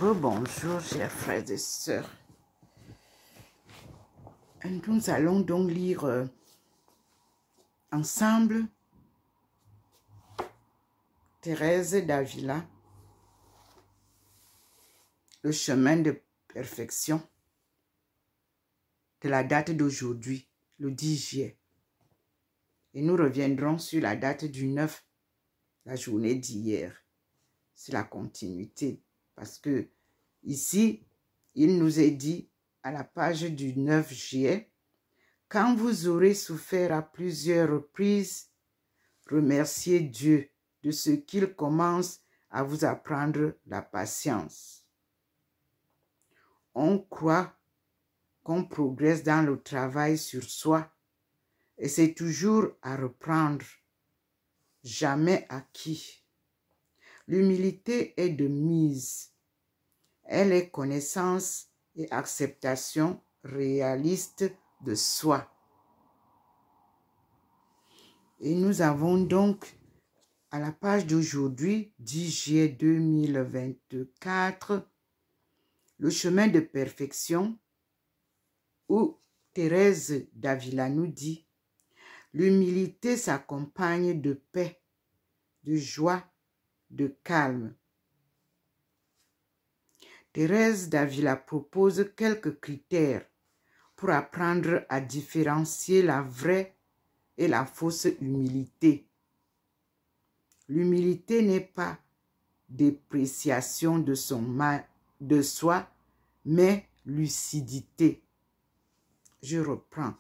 Rebonjour, chers frères et sœurs. Nous allons donc lire ensemble Thérèse d'Avila, le chemin de perfection, de la date d'aujourd'hui, le 10 juillet. Et nous reviendrons sur la date du 9, la journée d'hier. C'est la continuité. Parce que ici, il nous est dit à la page du 9 juillet, quand vous aurez souffert à plusieurs reprises, remerciez Dieu de ce qu'il commence à vous apprendre la patience. On croit qu'on progresse dans le travail sur soi et c'est toujours à reprendre, jamais acquis. L'humilité est de mise. Elle est connaissance et acceptation réaliste de soi. Et nous avons donc à la page d'aujourd'hui, 10 juillet 2024, le chemin de perfection où Thérèse d'Avila nous dit « L'humilité s'accompagne de paix, de joie, de calme. » Thérèse d'Avila propose quelques critères pour apprendre à différencier la vraie et la fausse humilité. L'humilité n'est pas dépréciation de soi, mais lucidité. Je reprends.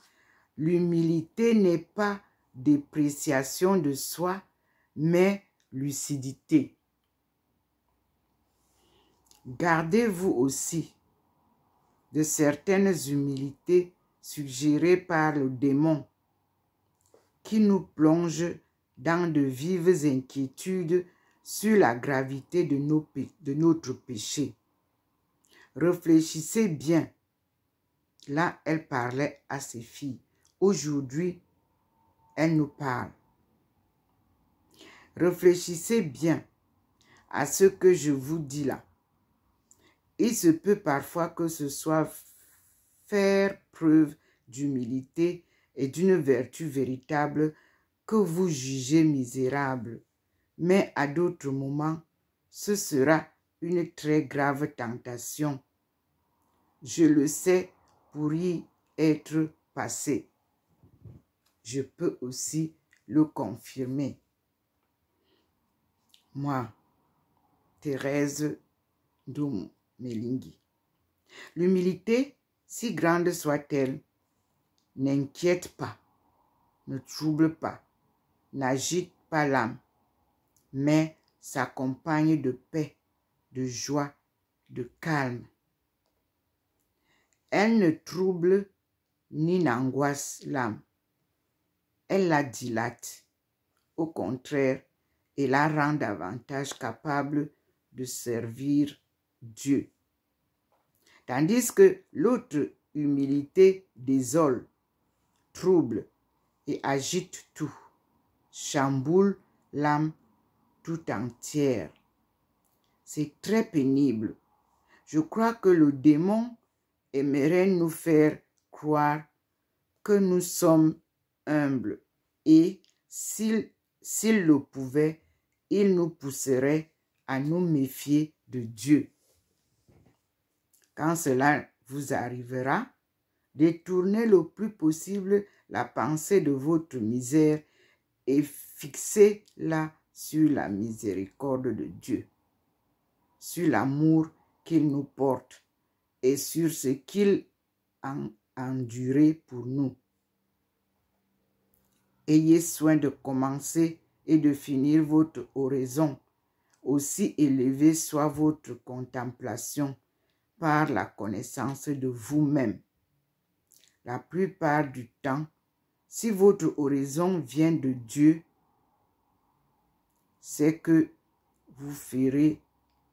L'humilité n'est pas dépréciation de soi, mais lucidité. Gardez-vous aussi de certaines humilités suggérées par le démon qui nous plonge dans de vives inquiétudes sur la gravité de notre péché. Réfléchissez bien. Là, elle parlait à ses filles. Aujourd'hui, elle nous parle. Réfléchissez bien à ce que je vous dis là. Il se peut parfois que ce soit faire preuve d'humilité et d'une vertu véritable que vous jugez misérable, mais à d'autres moments, ce sera une très grave tentation. Je le sais pour y être passé. Je peux aussi le confirmer. Moi, Thérèse d'Omelingi. L'humilité, si grande soit-elle, n'inquiète pas, ne trouble pas, n'agite pas l'âme, mais s'accompagne de paix, de joie, de calme. Elle ne trouble ni n'angoisse l'âme. Elle la dilate. Au contraire, et la rend davantage capable de servir Dieu. Tandis que l'autre humilité désole, trouble et agite tout, chamboule l'âme tout entière. C'est très pénible. Je crois que le démon aimerait nous faire croire que nous sommes humbles et s'il le pouvait, il nous pousserait à nous méfier de Dieu. Quand cela vous arrivera, détournez le plus possible la pensée de votre misère et fixez-la sur la miséricorde de Dieu, sur l'amour qu'il nous porte et sur ce qu'il a enduré pour nous. Ayez soin de commencer et de finir votre oraison, aussi élevée soit votre contemplation par la connaissance de vous-même. La plupart du temps, si votre oraison vient de Dieu, c'est que vous ferez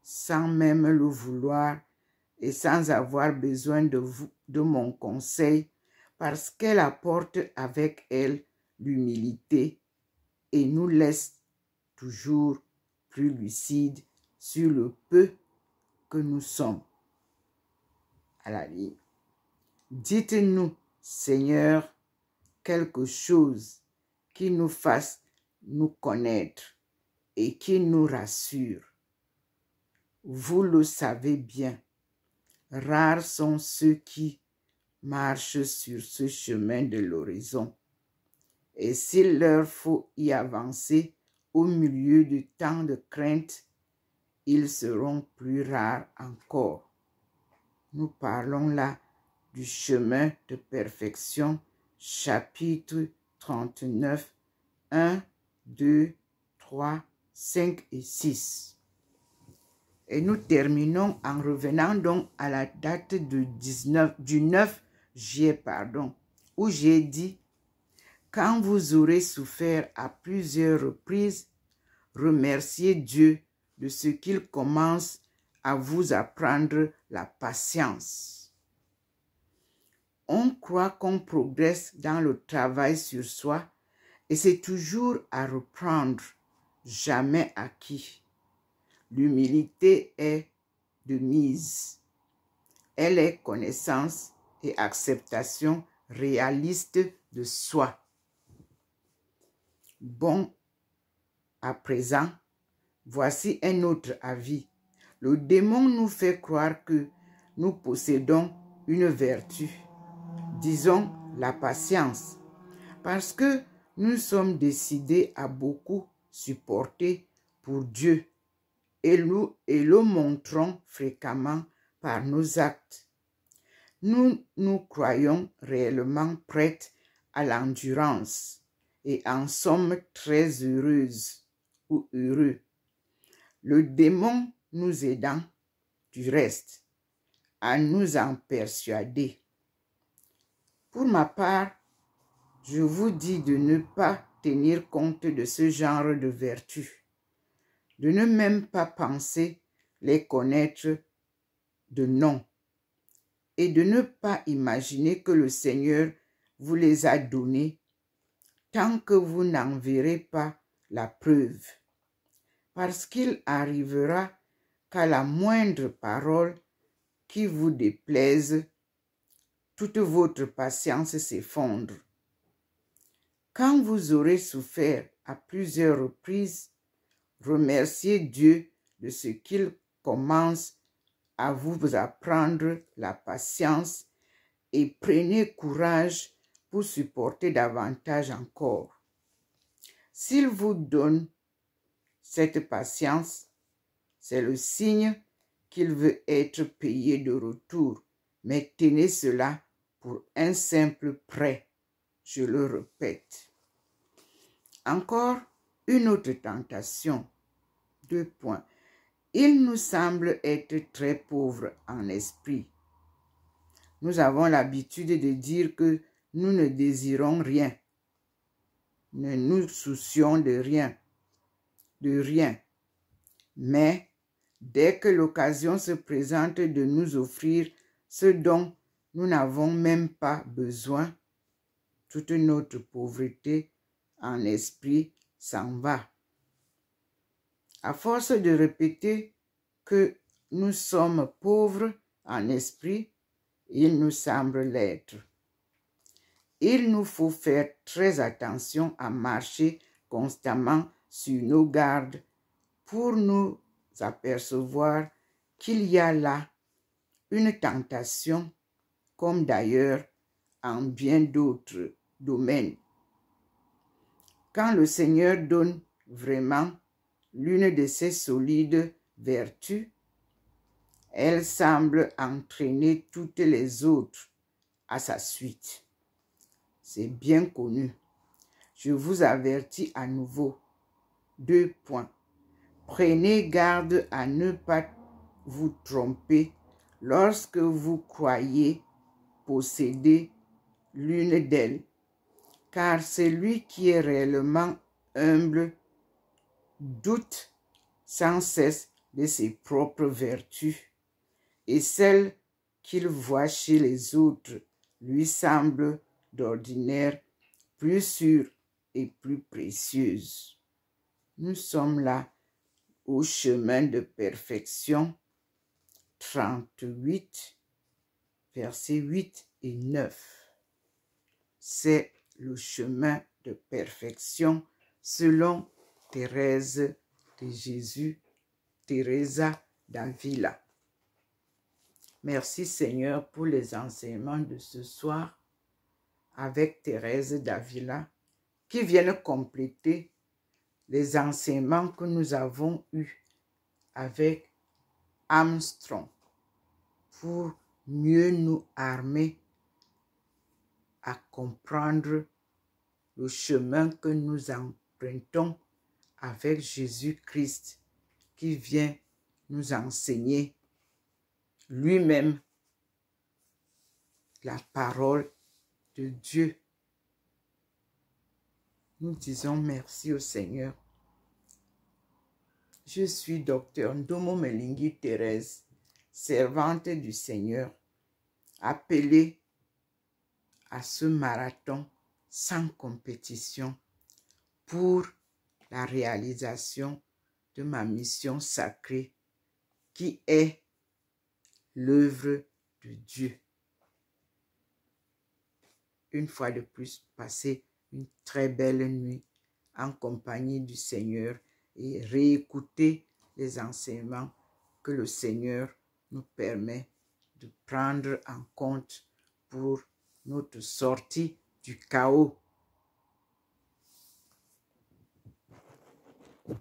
sans même le vouloir et sans avoir besoin de mon conseil, parce qu'elle apporte avec elle l'humilité et nous laisse toujours plus lucides sur le peu que nous sommes. À la ligne. Dites-nous, Seigneur, quelque chose qui nous fasse nous connaître et qui nous rassure. Vous le savez bien, rares sont ceux qui marchent sur ce chemin de l'horizon. Et s'il leur faut y avancer au milieu du temps de crainte, ils seront plus rares encore. Nous parlons là du chemin de perfection, chapitre 39, 1, 2, 3, 5 et 6. Et nous terminons en revenant donc à la date du 9 juillet, où j'ai dit, quand vous aurez souffert à plusieurs reprises, remerciez Dieu de ce qu'il commence à vous apprendre la patience. On croit qu'on progresse dans le travail sur soi et c'est toujours à reprendre, jamais acquis. L'humilité est de mise. Elle est connaissance et acceptation réaliste de soi. Bon, à présent, voici un autre avis. Le démon nous fait croire que nous possédons une vertu, disons la patience, parce que nous sommes décidés à beaucoup supporter pour Dieu et le montrons fréquemment par nos actes. Nous nous croyons réellement prêtes à l'endurance et en sommes très heureuses ou heureux. Le démon nous aidant, du reste, à nous en persuader. Pour ma part, je vous dis de ne pas tenir compte de ce genre de vertus, de ne même pas penser les connaître de nom et de ne pas imaginer que le Seigneur vous les a donnés tant que vous n'en verrez pas la preuve. Parce qu'il arrivera qu'à la moindre parole qui vous déplaise, toute votre patience s'effondre. Quand vous aurez souffert à plusieurs reprises, remerciez Dieu de ce qu'il commence à vous apprendre la patience et prenez courage pour supporter davantage encore. S'il vous donne cette patience, c'est le signe qu'il veut être payé de retour, mais tenez cela pour un simple prêt, je le répète. Encore une autre tentation. 2 points. Il nous semble être très pauvres en esprit. Nous avons l'habitude de dire que nous ne désirons rien, ne nous soucions de rien. Mais dès que l'occasion se présente de nous offrir ce dont nous n'avons même pas besoin, toute notre pauvreté en esprit s'en va. À force de répéter que nous sommes pauvres en esprit, il nous semble l'être. Il nous faut faire très attention à marcher constamment sur nos gardes pour nous apercevoir qu'il y a là une tentation, comme d'ailleurs en bien d'autres domaines. Quand le Seigneur donne vraiment l'une de ses solides vertus, elle semble entraîner toutes les autres à sa suite. C'est bien connu. Je vous avertis à nouveau. 2 points. Prenez garde à ne pas vous tromper lorsque vous croyez posséder l'une d'elles, car celui qui est réellement humble doute sans cesse de ses propres vertus, et celles qu'il voit chez les autres lui semblent d'ordinaire plus sûres et plus précieuses. Nous sommes là au chemin de perfection, 38, versets 8 et 9. C'est le chemin de perfection selon Thérèse de Jésus, Teresa d'Avila. Merci Seigneur pour les enseignements de ce soir avec Thérèse d'Avila qui viennent compléter les enseignements que nous avons eus avec Armstrong pour mieux nous armer à comprendre le chemin que nous empruntons avec Jésus-Christ qui vient nous enseigner lui-même la parole de Dieu. Nous disons merci au Seigneur. Je suis docteur Ndomo Melingi Thérèse, servante du Seigneur, appelée à ce marathon sans compétition pour la réalisation de ma mission sacrée qui est l'œuvre de Dieu. Une fois de plus, passez une très belle nuit en compagnie du Seigneur et réécoutez les enseignements que le Seigneur nous permet de prendre en compte pour notre sortie du chaos